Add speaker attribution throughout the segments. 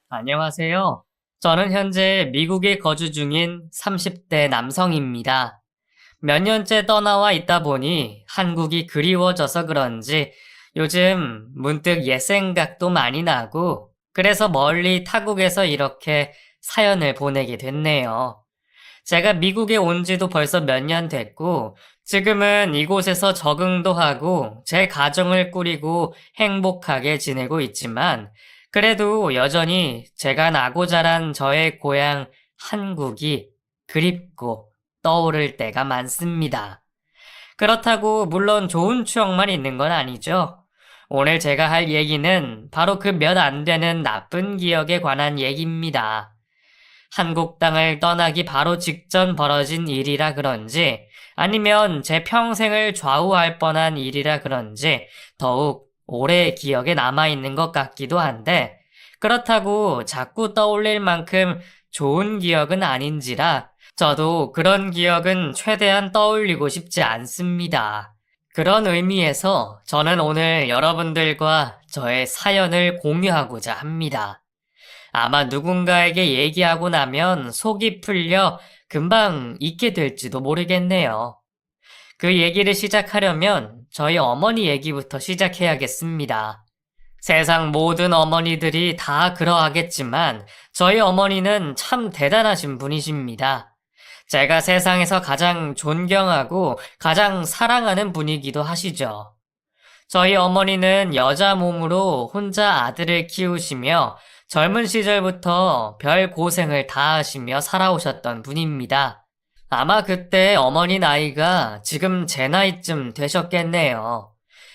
Speaker 1: 안녕하세요. 저는 현재 미국에 거주 중인 30대 남성입니다. 몇 년째 떠나와 있다 보니 한국이 그리워져서 그런지 요즘 문득 옛 생각도 많이 나고 그래서 멀리 타국에서 이렇게 사연을 보내게 됐네요. 제가 미국에 온 지도 벌써 몇 년 됐고 지금은 이곳에서 적응도 하고 제 가정을 꾸리고 행복하게 지내고 있지만 그래도 여전히 제가 나고 자란 저의 고향 한국이 그립고 떠오를 때가 많습니다. 그렇다고 물론 좋은 추억만 있는 건 아니죠. 오늘 제가 할 얘기는 바로 그 몇 안 되는 나쁜 기억에 관한 얘기입니다. 한국 땅을 떠나기 바로 직전 벌어진 일이라 그런지 아니면 제 평생을 좌우할 뻔한 일이라 그런지 더욱 오래 기억에 남아있는 것 같기도 한데 그렇다고 자꾸 떠올릴 만큼 좋은 기억은 아닌지라 저도 그런 기억은 최대한 떠올리고 싶지 않습니다. 그런 의미에서 저는 오늘 여러분들과 저의 사연을 공유하고자 합니다. 아마 누군가에게 얘기하고 나면 속이 풀려 금방 잊게 될지도 모르겠네요. 그 얘기를 시작하려면 저희 어머니 얘기부터 시작해야겠습니다. 세상 모든 어머니들이 다 그러하겠지만 저희 어머니는 참 대단하신 분이십니다. 제가 세상에서 가장 존경하고 가장 사랑하는 분이기도 하시죠. 저희 어머니는 여자 몸으로 혼자 아들을 키우시며 젊은 시절부터 별 고생을 다 하시며 살아오셨던 분입니다. 아마 그때 어머니 나이가 지금 제 나이쯤 되셨겠네요.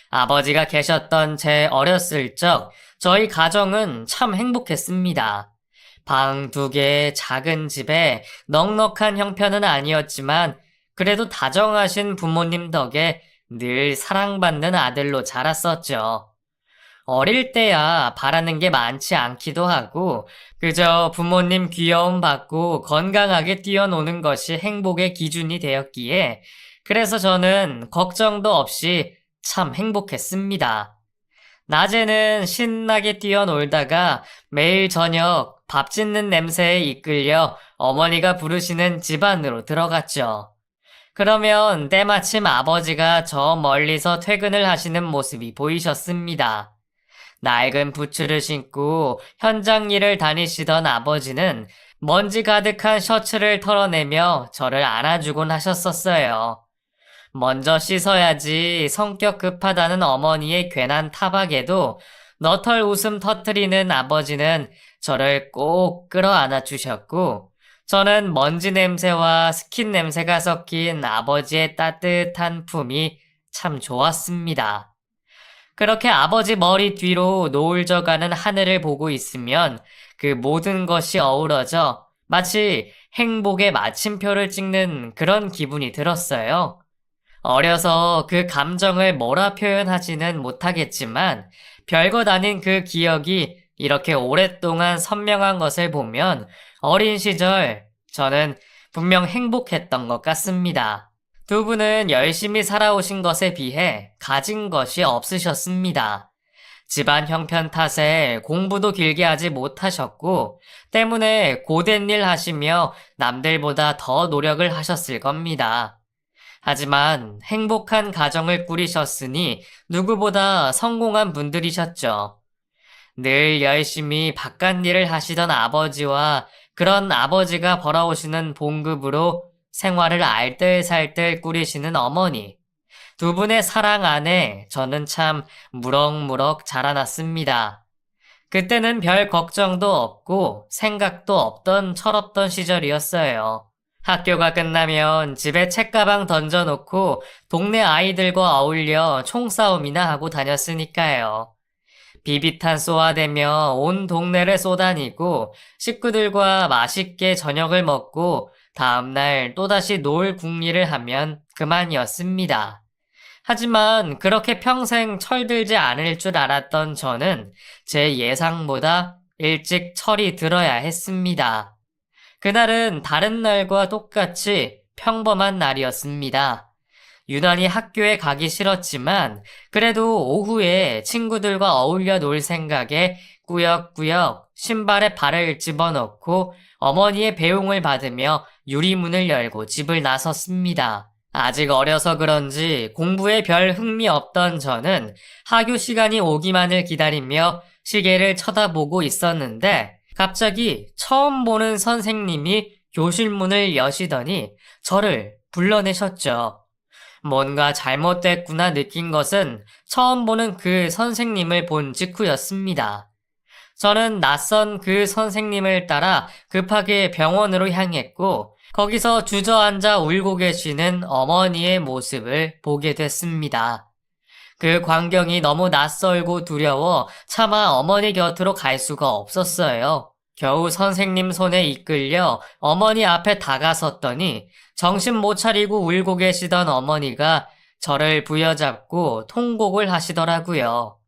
Speaker 1: 아버지가 계셨던 제 어렸을 적 저희 가정은 참 행복했습니다. 방 2개의 작은 집에 넉넉한 형편은 아니었지만 그래도 다정하신 부모님 덕에 늘 사랑받는 아들로 자랐었죠. 어릴 때야 바라는 게 많지 않기도 하고 그저 부모님 귀여움 받고 건강하게 뛰어노는 것이 행복의 기준이 되었기에 그래서 저는 걱정도 없이 참 행복했습니다. 낮에는 신나게 뛰어놀다가 매일 저녁 밥 짓는 냄새에 이끌려 어머니가 부르시는 집 안으로 들어갔죠. 그러면 때마침 아버지가 저 멀리서 퇴근을 하시는 모습이 보이셨습니다. 낡은 부츠를 신고 현장 일을 다니시던 아버지는 먼지 가득한 셔츠를 털어내며 저를 안아주곤 하셨었어요. 먼저 씻어야지 성격 급하다는 어머니의 괜한 타박에도 너털 웃음 터뜨리는 아버지는 저를 꼭 끌어안아 주셨고 저는 먼지 냄새와 스킨 냄새가 섞인 아버지의 따뜻한 품이 참 좋았습니다. 그렇게 아버지 머리 뒤로 노을 져가는 하늘을 보고 있으면 그 모든 것이 어우러져 마치 행복의 마침표를 찍는 그런 기분이 들었어요. 어려서 그 감정을 뭐라 표현하지는 못하겠지만 별것 아닌 그 기억이 이렇게 오랫동안 선명한 것을 보면 어린 시절 저는 분명 행복했던 것 같습니다. 두 분은 열심히 살아오신 것에 비해 가진 것이 없으셨습니다. 집안 형편 탓에 공부도 길게 하지 못하셨고 때문에 고된 일 하시며 남들보다 더 노력을 하셨을 겁니다. 하지만 행복한 가정을 꾸리셨으니 누구보다 성공한 분들이셨죠. 늘 열심히 바깥일을 하시던 아버지와 그런 아버지가 벌어오시는 봉급으로 생활을 알뜰살뜰 꾸리시는 어머니. 두 분의 사랑 안에 저는 참 무럭무럭 자라났습니다. 그때는 별 걱정도 없고 생각도 없던 철없던 시절이었어요. 학교가 끝나면 집에 책가방 던져놓고 동네 아이들과 어울려 총싸움이나 하고 다녔으니까요. 비비탄 쏘아대며 온 동네를 쏘다니고 식구들과 맛있게 저녁을 먹고 다음날 또다시 놀 궁리를 하면 그만이었습니다. 하지만 그렇게 평생 철들지 않을 줄 알았던 저는 제 예상보다 일찍 철이 들어야 했습니다. 그날은 다른 날과 똑같이 평범한 날이었습니다. 유난히 학교에 가기 싫었지만 그래도 오후에 친구들과 어울려 놀 생각에 꾸역꾸역 신발에 발을 집어넣고 어머니의 배웅을 받으며 유리문을 열고 집을 나섰습니다. 아직 어려서 그런지 공부에 별 흥미 없던 저는 하교 시간이 오기만을 기다리며 시계를 쳐다보고 있었는데 갑자기 처음 보는 선생님이 교실 문을 여시더니 저를 불러내셨죠. 뭔가 잘못됐구나 느낀 것은 처음 보는 그 선생님을 본 직후였습니다. 저는 낯선 그 선생님을 따라 급하게 병원으로 향했고 거기서 주저앉아 울고 계시는 어머니의 모습을 보게 됐습니다. 그 광경이 너무 낯설고 두려워 차마 어머니 곁으로 갈 수가 없었어요. 겨우 선생님 손에 이끌려 어머니 앞에 다가섰더니 정신 못 차리고 울고 계시던 어머니가 저를 부여잡고 통곡을 하시더라고요.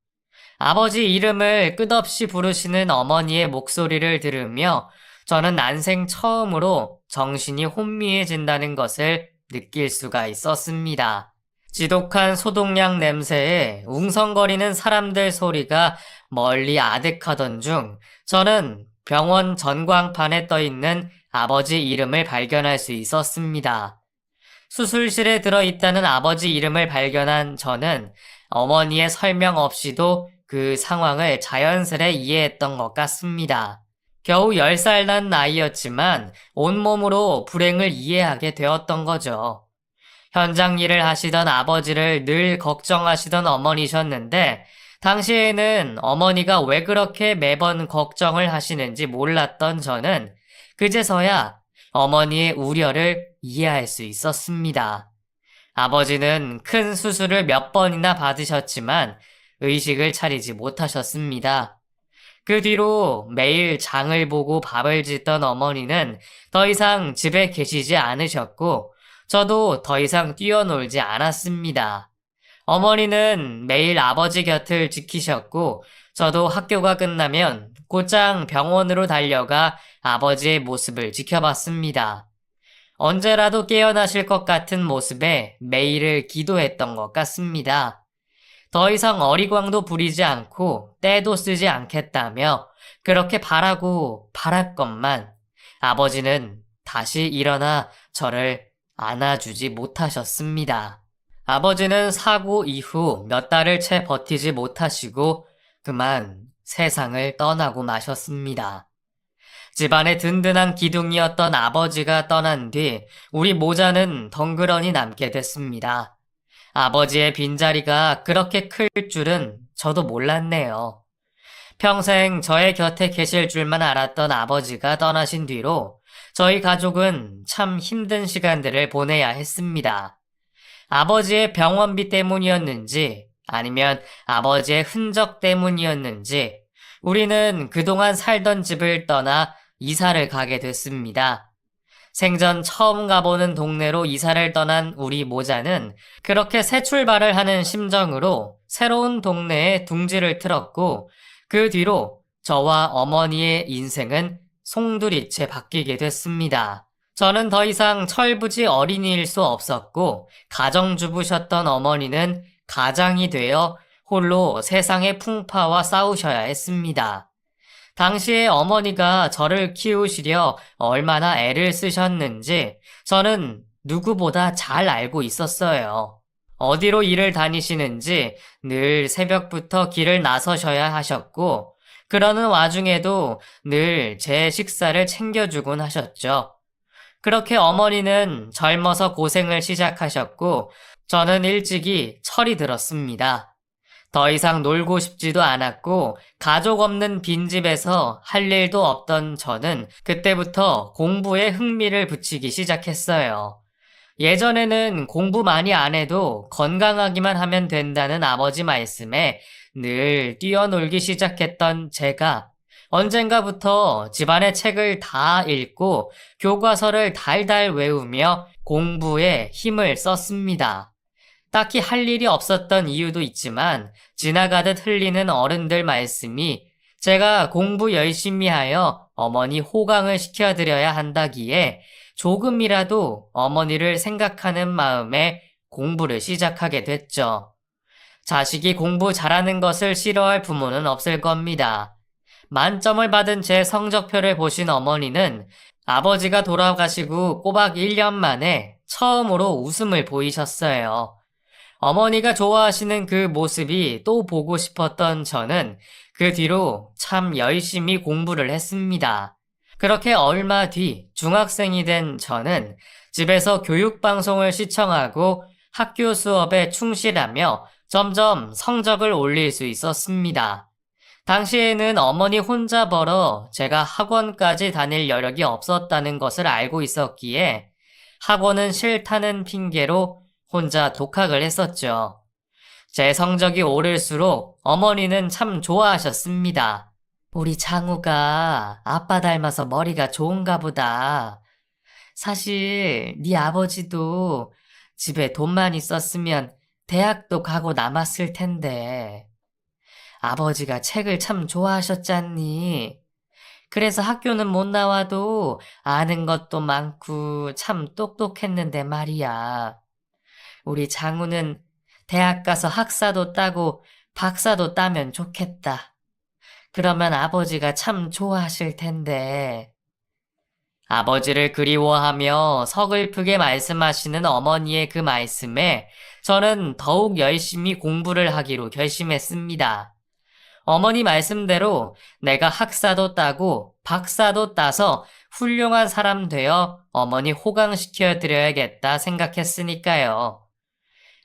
Speaker 1: 아버지 이름을 끝없이 부르시는 어머니의 목소리를 들으며 저는 난생 처음으로 정신이 혼미해진다는 것을 느낄 수가 있었습니다. 지독한 소독약 냄새에 웅성거리는 사람들 소리가 멀리 아득하던 중 저는 병원 전광판에 떠있는 아버지 이름을 발견할 수 있었습니다. 수술실에 들어있다는 아버지 이름을 발견한 저는 어머니의 설명 없이도 그 상황을 자연스레 이해했던 것 같습니다. 겨우 10살 난 나이였지만 온몸으로 불행을 이해하게 되었던 거죠. 현장 일을 하시던 아버지를 늘 걱정하시던 어머니셨는데 당시에는 어머니가 왜 그렇게 매번 걱정을 하시는지 몰랐던 저는 그제서야 어머니의 우려를 이해할 수 있었습니다. 아버지는 큰 수술을 몇 번이나 받으셨지만 의식을 차리지 못하셨습니다. 그 뒤로 매일 장을 보고 밥을 짓던 어머니는 더 이상 집에 계시지 않으셨고 저도 더 이상 뛰어놀지 않았습니다. 어머니는 매일 아버지 곁을 지키셨고 저도 학교가 끝나면 곧장 병원으로 달려가 아버지의 모습을 지켜봤습니다. 언제라도 깨어나실 것 같은 모습에 매일을 기도했던 것 같습니다. 더 이상 어리광도 부리지 않고 때도 쓰지 않겠다며 그렇게 바라고 바랐건만 아버지는 다시 일어나 저를 안아주지 못하셨습니다. 아버지는 사고 이후 몇 달을 채 버티지 못하시고 그만 세상을 떠나고 마셨습니다. 집안의 든든한 기둥이었던 아버지가 떠난 뒤 우리 모자는 덩그러니 남게 됐습니다. 아버지의 빈자리가 그렇게 클 줄은 저도 몰랐네요. 평생 저의 곁에 계실 줄만 알았던 아버지가 떠나신 뒤로 저희 가족은 참 힘든 시간들을 보내야 했습니다. 아버지의 병원비 때문이었는지 아니면 아버지의 흔적 때문이었는지 우리는 그동안 살던 집을 떠나 이사를 가게 됐습니다. 생전 처음 가보는 동네로 이사를 떠난 우리 모자는 그렇게 새 출발을 하는 심정으로 새로운 동네에 둥지를 틀었고 그 뒤로 저와 어머니의 인생은 송두리째 바뀌게 됐습니다. 저는 더 이상 철부지 어린이일 수 없었고 가정주부셨던 어머니는 가장이 되어 홀로 세상의 풍파와 싸우셔야 했습니다. 당시에 어머니가 저를 키우시려 얼마나 애를 쓰셨는지 저는 누구보다 잘 알고 있었어요. 어디로 일을 다니시는지 늘 새벽부터 길을 나서셔야 하셨고 그러는 와중에도 늘 제 식사를 챙겨주곤 하셨죠. 그렇게 어머니는 젊어서 고생을 시작하셨고 저는 일찍이 철이 들었습니다. 더 이상 놀고 싶지도 않았고 가족 없는 빈집에서 할 일도 없던 저는 그때부터 공부에 흥미를 붙이기 시작했어요. 예전에는 공부 많이 안 해도 건강하기만 하면 된다는 아버지 말씀에 늘 뛰어놀기 시작했던 제가 언젠가부터 집안의 책을 다 읽고 교과서를 달달 외우며 공부에 힘을 썼습니다. 딱히 할 일이 없었던 이유도 있지만 지나가듯 흘리는 어른들 말씀이 제가 공부 열심히 하여 어머니 호강을 시켜드려야 한다기에 조금이라도 어머니를 생각하는 마음에 공부를 시작하게 됐죠. 자식이 공부 잘하는 것을 싫어할 부모는 없을 겁니다. 만점을 받은 제 성적표를 보신 어머니는 아버지가 돌아가시고 꼬박 1년 만에 처음으로 웃음을 보이셨어요. 어머니가 좋아하시는 그 모습이 또 보고 싶었던 저는 그 뒤로 참 열심히 공부를 했습니다. 그렇게 얼마 뒤 중학생이 된 저는 집에서 교육방송을 시청하고 학교 수업에 충실하며 점점 성적을 올릴 수 있었습니다. 당시에는 어머니 혼자 벌어 제가 학원까지 다닐 여력이 없었다는 것을 알고 있었기에 학원은 싫다는 핑계로 혼자 독학을 했었죠. 제 성적이 오를수록 어머니는 참 좋아하셨습니다. 우리 장우가 아빠 닮아서 머리가 좋은가 보다. 사실 네 아버지도 집에 돈만 있었으면 대학도 가고 남았을 텐데. 아버지가 책을 참 좋아하셨잖니. 그래서 학교는 못 나와도 아는 것도 많고 참 똑똑했는데 말이야. 우리 장우는 대학 가서 학사도 따고 박사도 따면 좋겠다. 그러면 아버지가 참 좋아하실 텐데. 아버지를 그리워하며 서글프게 말씀하시는 어머니의 그 말씀에 저는 더욱 열심히 공부를 하기로 결심했습니다. 어머니 말씀대로 내가 학사도 따고 박사도 따서 훌륭한 사람 되어 어머니 호강시켜 드려야겠다 생각했으니까요.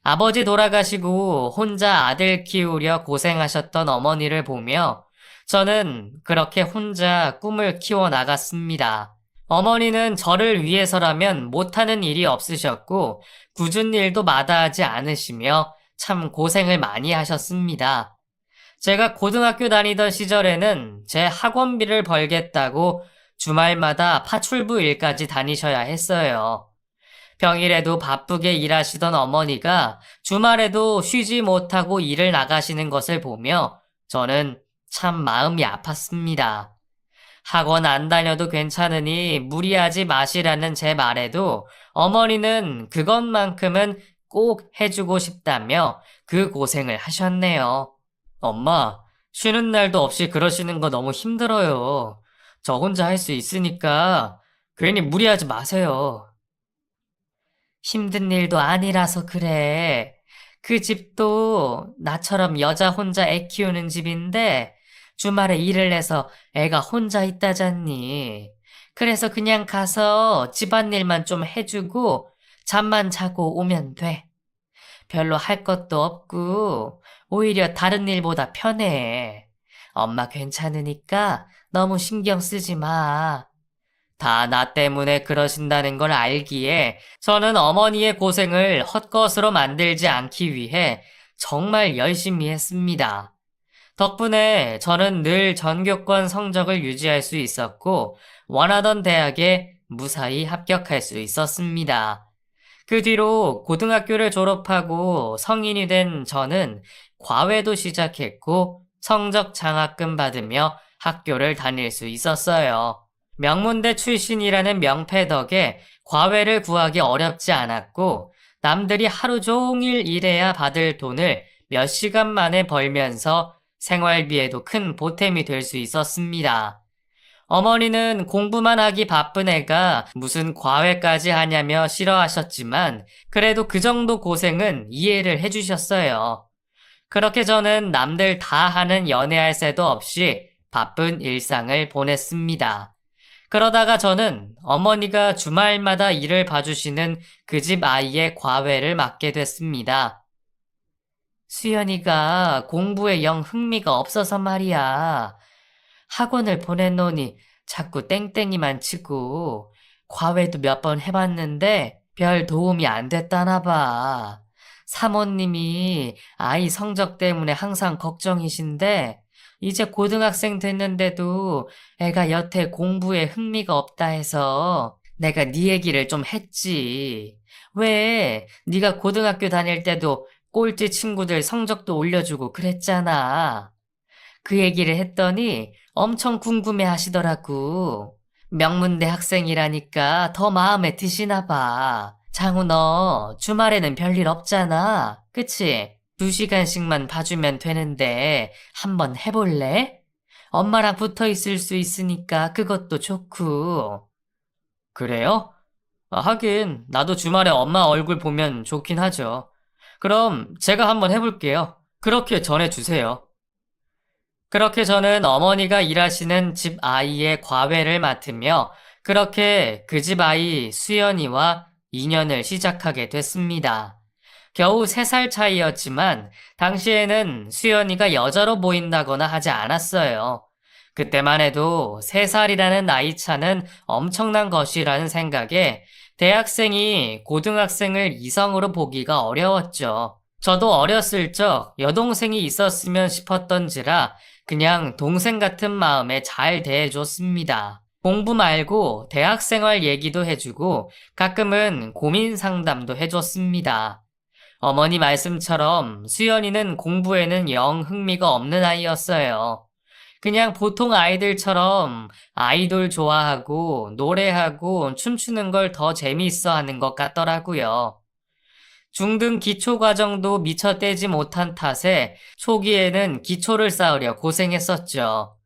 Speaker 1: 아버지 돌아가시고 혼자 아들 키우려 고생하셨던 어머니를 보며 저는 그렇게 혼자 꿈을 키워나갔습니다. 어머니는 저를 위해서라면 못하는 일이 없으셨고 굳은 일도 마다하지 않으시며 참 고생을 많이 하셨습니다. 제가 고등학교 다니던 시절에는 제 학원비를 벌겠다고 주말마다 파출부 일까지 다니셔야 했어요. 평일에도 바쁘게 일하시던 어머니가 주말에도 쉬지 못하고 일을 나가시는 것을 보며 저는 참 마음이 아팠습니다. 학원 안 다녀도 괜찮으니 무리하지 마시라는 제 말에도 어머니는 그것만큼은 꼭 해주고 싶다며 그 고생을 하셨네요. 엄마, 쉬는 날도 없이 그러시는 거 너무 힘들어요. 저 혼자 할 수 있으니까 괜히 무리하지 마세요. 힘든 일도 아니라서 그래. 그 집도 나처럼 여자 혼자 애 키우는 집인데 주말에 일을 해서 애가 혼자 있다잖니. 그래서 그냥 가서 집안일만 좀 해주고 잠만 자고 오면 돼. 별로 할 것도 없고 오히려 다른 일보다 편해. 엄마 괜찮으니까 너무 신경 쓰지 마. 다 나 때문에 그러신다는 걸 알기에 저는 어머니의 고생을 헛것으로 만들지 않기 위해 정말 열심히 했습니다. 덕분에 저는 늘 전교권 성적을 유지할 수 있었고 원하던 대학에 무사히 합격할 수 있었습니다. 그 뒤로 고등학교를 졸업하고 성인이 된 저는 과외도 시작했고 성적 장학금 받으며 학교를 다닐 수 있었어요. 명문대 출신이라는 명패 덕에 과외를 구하기 어렵지 않았고 남들이 하루 종일 일해야 받을 돈을 몇 시간 만에 벌면서 생활비에도 큰 보탬이 될 수 있었습니다. 어머니는 공부만 하기 바쁜 애가 무슨 과외까지 하냐며 싫어하셨지만 그래도 그 정도 고생은 이해를 해주셨어요. 그렇게 저는 남들 다 하는 연애할 새도 없이 바쁜 일상을 보냈습니다. 그러다가 저는 어머니가 주말마다 일을 봐주시는 그 집 아이의 과외를 맡게 됐습니다. 수연이가 공부에 영 흥미가 없어서 말이야. 학원을 보내놓으니 자꾸 땡땡이만 치고 과외도 몇 번 해봤는데 별 도움이 안 됐다나 봐. 사모님이 아이 성적 때문에 항상 걱정이신데 이제 고등학생 됐는데도 애가 여태 공부에 흥미가 없다 해서 내가 네 얘기를 좀 했지. 왜 네가 고등학교 다닐 때도 꼴찌 친구들 성적도 올려주고 그랬잖아. 그 얘기를 했더니 엄청 궁금해 하시더라고. 명문대 학생이라니까 더 마음에 드시나 봐. 장우 너 주말에는 별일 없잖아. 그치? 2시간씩만 봐주면 되는데 한번 해볼래? 엄마랑 붙어 있을 수 있으니까 그것도 좋고. 그래요? 하긴 나도 주말에 엄마 얼굴 보면 좋긴 하죠. 그럼 제가 한번 해볼게요. 그렇게 전해주세요. 그렇게 저는 어머니가 일하시는 집 아이의 과외를 맡으며 그렇게 그 집 아이 수연이와 인연을 시작하게 됐습니다. 겨우 3살 차이였지만 당시에는 수연이가 여자로 보인다거나 하지 않았어요. 그때만 해도 3살이라는 나이 차는 엄청난 것이라는 생각에 대학생이 고등학생을 이성으로 보기가 어려웠죠. 저도 어렸을 적 여동생이 있었으면 싶었던지라 그냥 동생 같은 마음에 잘 대해줬습니다. 공부 말고 대학생활 얘기도 해주고 가끔은 고민 상담도 해줬습니다. 어머니 말씀처럼 수연이는 공부에는 영 흥미가 없는 아이였어요. 그냥 보통 아이들처럼 아이돌 좋아하고 노래하고 춤추는 걸 더 재미있어 하는 것 같더라고요. 중등 기초 과정도 미처 떼지 못한 탓에 초기에는 기초를 쌓으려 고생했었죠.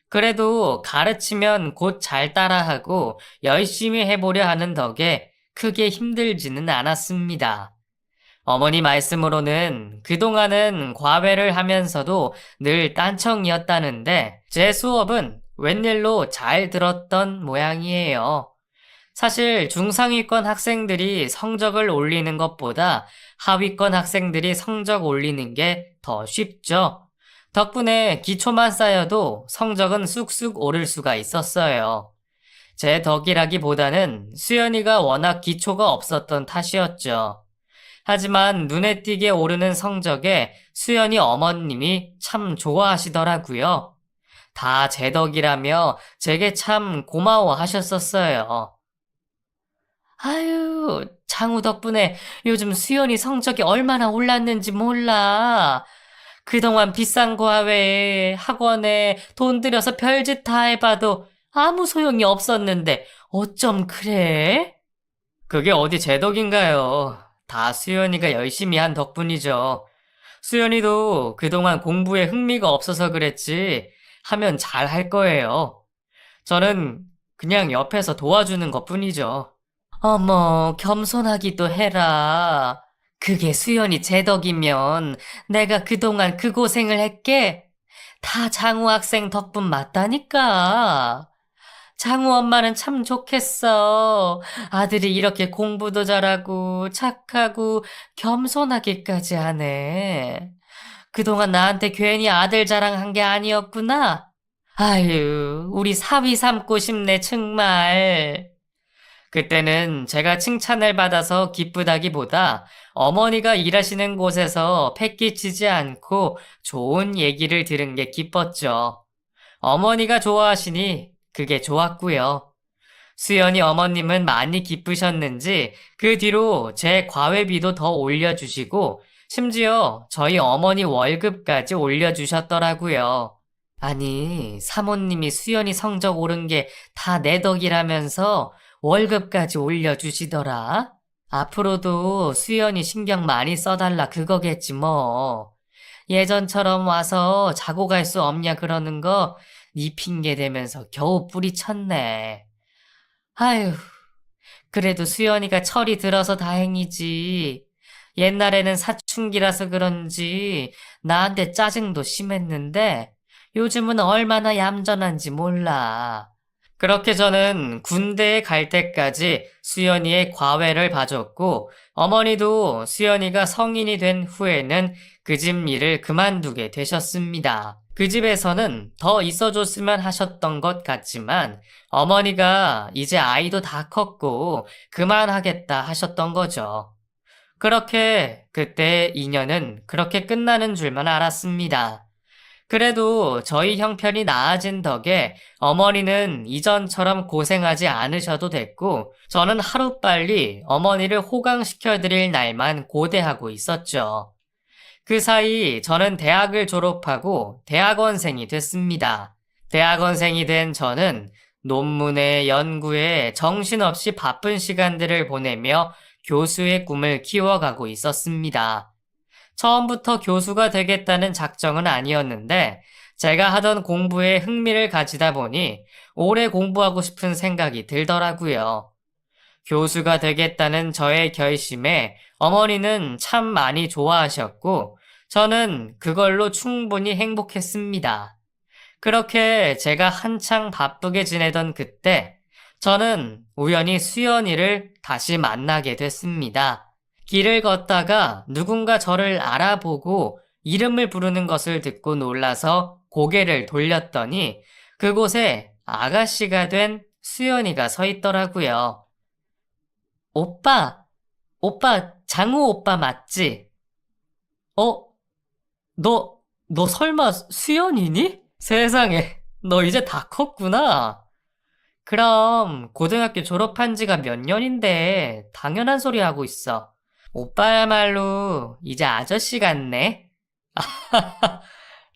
Speaker 1: 그래도 가르치면 곧 잘 따라하고 열심히 해보려 하는 덕에 크게 힘들지는 않았습니다. 어머니 말씀으로는 그동안은 과외를 하면서도 늘 딴청이었다는데 제 수업은 웬일로 잘 들었던 모양이에요. 사실 중상위권 학생들이 성적을 올리는 것보다 하위권 학생들이 성적 올리는 게 더 쉽죠. 덕분에 기초만 쌓여도 성적은 쑥쑥 오를 수가 있었어요. 제 덕이라기보다는 수연이가 워낙 기초가 없었던 탓이었죠. 하지만 눈에 띄게 오르는 성적에 수연이 어머님이 참 좋아하시더라고요. 다 제 덕이라며 제게 참 고마워하셨었어요. 아유, 장우 덕분에 요즘 수연이 성적이 얼마나 올랐는지 몰라. 그동안 비싼 과외에 학원에 돈 들여서 별짓 다 해봐도 아무 소용이 없었는데 어쩜 그래? 그게 어디 제 덕인가요? 다 수연이가 열심히 한 덕분이죠. 수연이도 그동안 공부에 흥미가 없어서 그랬지 하면 잘 할 거예요. 저는 그냥 옆에서 도와주는 것뿐이죠. 어머, 겸손하기도 해라. 그게 수연이 제 덕이면 내가 그동안 그 고생을 했게? 다 장우 학생 덕분 맞다니까. 장우 엄마는 참 좋겠어. 아들이 이렇게 공부도 잘하고 착하고 겸손하기까지 하네. 그동안 나한테 괜히 아들 자랑한 게 아니었구나. 아유, 우리 사위 삼고 싶네, 정말. 그때는 제가 칭찬을 받아서 기쁘다기보다 어머니가 일하시는 곳에서 패기치지 않고 좋은 얘기를 들은 게 기뻤죠. 어머니가 좋아하시니 그게 좋았고요. 수연이 어머님은 많이 기쁘셨는지 그 뒤로 제 과외비도 더 올려주시고 심지어 저희 어머니 월급까지 올려주셨더라고요. 아니, 사모님이 수연이 성적 오른 게 다 내 덕이라면서 월급까지 올려주시더라. 앞으로도 수연이 신경 많이 써달라 그거겠지 뭐. 예전처럼 와서 자고 갈 수 없냐 그러는 거 네 핑계 대면서 겨우 뿌리쳤네. 아휴, 그래도 수연이가 철이 들어서 다행이지. 옛날에는 사춘기라서 그런지 나한테 짜증도 심했는데 요즘은 얼마나 얌전한지 몰라. 그렇게 저는 군대에 갈 때까지 수연이의 과외를 봐줬고 어머니도 수연이가 성인이 된 후에는 그 집 일을 그만두게 되셨습니다. 그 집에서는 더 있어줬으면 하셨던 것 같지만 어머니가 이제 아이도 다 컸고 그만하겠다 하셨던 거죠. 그렇게 그때 인연은 그렇게 끝나는 줄만 알았습니다. 그래도 저희 형편이 나아진 덕에 어머니는 이전처럼 고생하지 않으셔도 됐고 저는 하루빨리 어머니를 호강시켜드릴 날만 고대하고 있었죠. 그 사이 저는 대학을 졸업하고 대학원생이 됐습니다. 대학원생이 된 저는 논문에 연구에 정신없이 바쁜 시간들을 보내며 교수의 꿈을 키워가고 있었습니다. 처음부터 교수가 되겠다는 작정은 아니었는데 제가 하던 공부에 흥미를 가지다 보니 오래 공부하고 싶은 생각이 들더라고요. 교수가 되겠다는 저의 결심에 어머니는 참 많이 좋아하셨고 저는 그걸로 충분히 행복했습니다. 그렇게 제가 한창 바쁘게 지내던 그때 저는 우연히 수연이를 다시 만나게 됐습니다. 길을 걷다가 누군가 저를 알아보고 이름을 부르는 것을 듣고 놀라서 고개를 돌렸더니 그곳에 아가씨가 된 수연이가 서 있더라고요. 오빠, 장우 오빠 맞지? 어, 너 설마 수연이니? 세상에, 너 이제 다 컸구나. 그럼 고등학교 졸업한 지가 몇 년인데 당연한 소리 하고 있어. 오빠야말로 이제 아저씨 같네.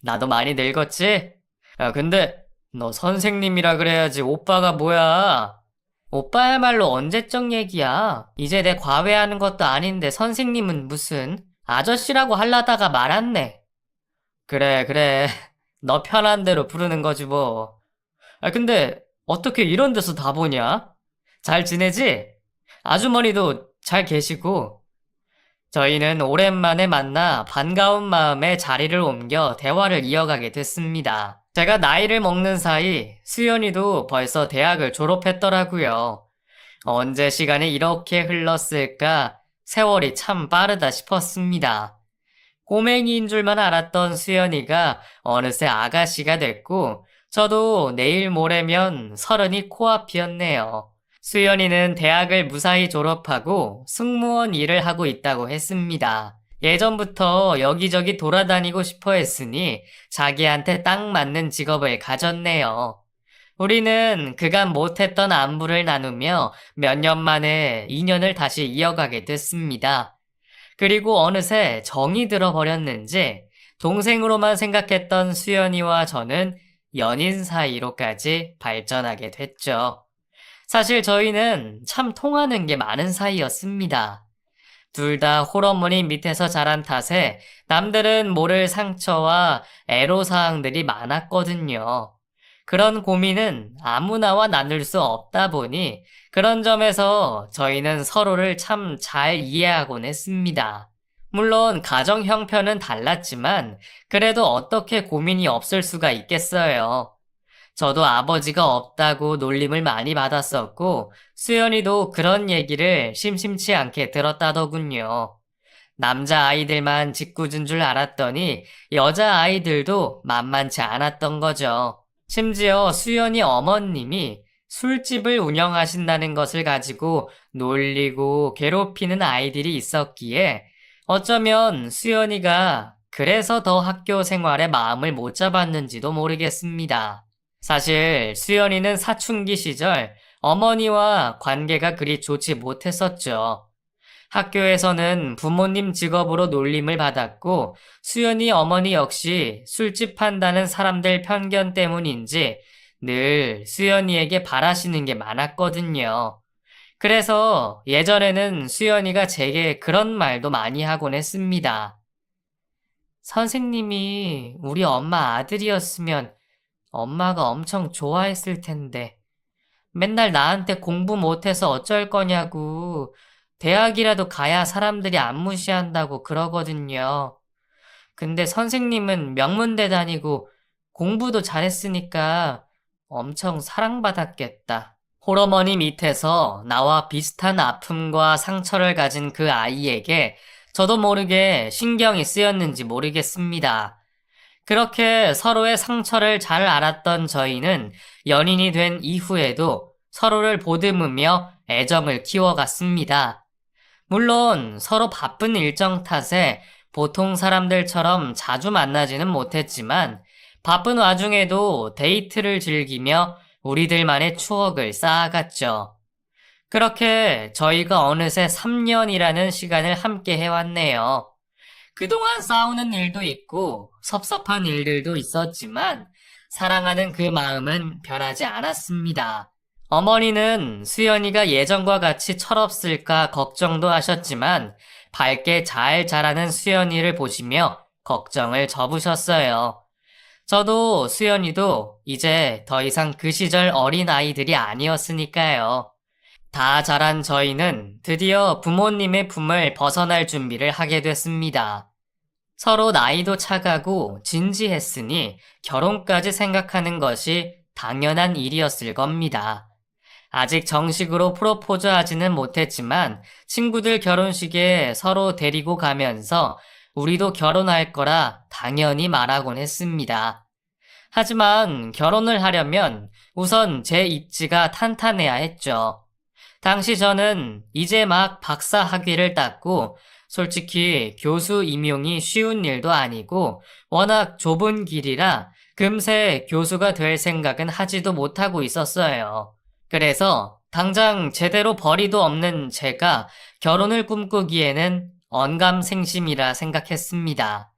Speaker 1: 나도 많이 늙었지? 야, 근데 너 선생님이라 그래야지 오빠가 뭐야? 오빠야말로 언제적 얘기야? 이제 내 과외하는 것도 아닌데 선생님은 무슨 아저씨라고 할라다가 말았네. 그래. 너 편한 대로 부르는 거지 뭐. 아, 근데 어떻게 이런 데서 다 보냐? 잘 지내지? 아주머니도 잘 계시고. 저희는 오랜만에 만나 반가운 마음에 자리를 옮겨 대화를 이어가게 됐습니다. 제가 나이를 먹는 사이 수연이도 벌써 대학을 졸업했더라고요. 언제 시간이 이렇게 흘렀을까 세월이 참 빠르다 싶었습니다. 꼬맹이인 줄만 알았던 수연이가 어느새 아가씨가 됐고 저도 내일 모레면 30이 코앞이었네요. 수연이는 대학을 무사히 졸업하고 승무원 일을 하고 있다고 했습니다. 예전부터 여기저기 돌아다니고 싶어 했으니 자기한테 딱 맞는 직업을 가졌네요. 우리는 그간 못했던 안부를 나누며 몇 년 만에 인연을 다시 이어가게 됐습니다. 그리고 어느새 정이 들어버렸는지 동생으로만 생각했던 수연이와 저는 연인 사이로까지 발전하게 됐죠. 사실 저희는 참 통하는 게 많은 사이였습니다. 둘 다 홀어머니 밑에서 자란 탓에 남들은 모를 상처와 애로사항들이 많았거든요. 그런 고민은 아무나와 나눌 수 없다 보니 그런 점에서 저희는 서로를 참 잘 이해하곤 했습니다. 물론 가정 형편은 달랐지만 그래도 어떻게 고민이 없을 수가 있겠어요. 저도 아버지가 없다고 놀림을 많이 받았었고 수연이도 그런 얘기를 심심치 않게 들었다더군요. 남자아이들만 짓궂은 줄 알았더니 여자아이들도 만만치 않았던 거죠. 심지어 수연이 어머님이 술집을 운영하신다는 것을 가지고 놀리고 괴롭히는 아이들이 있었기에 어쩌면 수연이가 그래서 더 학교 생활에 마음을 못 잡았는지도 모르겠습니다. 사실 수연이는 사춘기 시절 어머니와 관계가 그리 좋지 못했었죠. 학교에서는 부모님 직업으로 놀림을 받았고 수연이 어머니 역시 술집 한다는 사람들 편견 때문인지 늘 수연이에게 바라시는 게 많았거든요. 그래서 예전에는 수연이가 제게 그런 말도 많이 하곤 했습니다. 선생님이 우리 엄마 아들이었으면 엄마가 엄청 좋아했을 텐데 맨날 나한테 공부 못해서 어쩔 거냐고 대학이라도 가야 사람들이 안 무시한다고 그러거든요. 근데 선생님은 명문대 다니고 공부도 잘했으니까 엄청 사랑받았겠다. 홀어머니 밑에서 나와 비슷한 아픔과 상처를 가진 그 아이에게 저도 모르게 신경이 쓰였는지 모르겠습니다. 그렇게 서로의 상처를 잘 알았던 저희는 연인이 된 이후에도 서로를 보듬으며 애정을 키워갔습니다. 물론 서로 바쁜 일정 탓에 보통 사람들처럼 자주 만나지는 못했지만 바쁜 와중에도 데이트를 즐기며 우리들만의 추억을 쌓아갔죠. 그렇게 저희가 어느새 3년이라는 시간을 함께 해왔네요. 그동안 싸우는 일도 있고 섭섭한 일들도 있었지만 사랑하는 그 마음은 변하지 않았습니다. 어머니는 수연이가 예전과 같이 철없을까 걱정도 하셨지만 밝게 잘 자라는 수연이를 보시며 걱정을 접으셨어요. 저도 수연이도 이제 더 이상 그 시절 어린 아이들이 아니었으니까요. 다 자란 저희는 드디어 부모님의 품을 벗어날 준비를 하게 됐습니다. 서로 나이도 차가고 진지했으니 결혼까지 생각하는 것이 당연한 일이었을 겁니다. 아직 정식으로 프로포즈 하지는 못했지만 친구들 결혼식에 서로 데리고 가면서 우리도 결혼할 거라 당연히 말하곤 했습니다. 하지만 결혼을 하려면 우선 제 입지가 탄탄해야 했죠. 당시 저는 이제 막 박사 학위를 땄고 솔직히 교수 임용이 쉬운 일도 아니고 워낙 좁은 길이라 금세 교수가 될 생각은 하지도 못하고 있었어요. 그래서 당장 제대로 벌이도 없는 제가 결혼을 꿈꾸기에는 언감생심이라 생각했습니다.